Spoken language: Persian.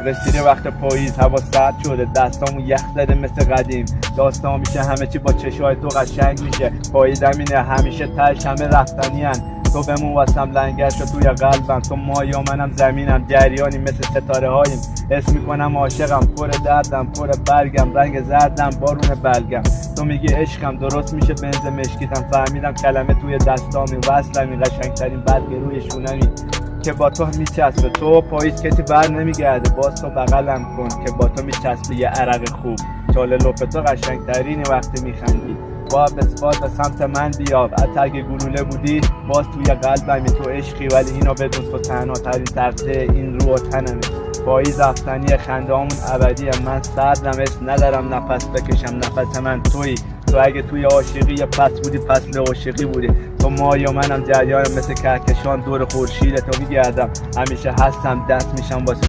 رسیده وقت پاییز، هوا سرد شده، دستامو یخ زده مثل قدیم. داستان میشه همه چی با چشای تو قشنگ میشه. پاییز همینه، همیشه تهش همه رفتنی هن. تو بمون واسم لنگر شو توی قلبم. تو ماهی و منم زمینم، جریانی مثل ستاره هاییم. حس میکنم عاشقم، پر دردم، پر برگم، رنگ زردم، بارون بلگم. تو میگی عشقم، درست میشه بنز مشکیتم. فهمیدم کلمه توی دستامی، وصلمی، قشنگترین برگ روی شونمی که با تو میچسبه. تو پاییز کسی بر نمیگرده، باز تو بغلم کن که با تو میچسبه یه عرق خوب. چاله لپ تو قشنگترینی وقتی میخندی. باز به سمت من بیا، حتی اگه گلوله بودی باز توی قلبمی. تو عشقی ولی اینو بدون، تو تنها ترین تغذیه این رو و تنمه. پاییز رفتنی، خنده هامون ابدیه. من سردم، اسم ندارم نفس بکشم، نفس من تویی. تو اگه توی عاشقی یه پس بودی، فصل عاشقی بودی. تو ماهی و منم جریانم مثل کهکشان دور خورشید تو میگردم. همیشه هستم، دست میشم واسه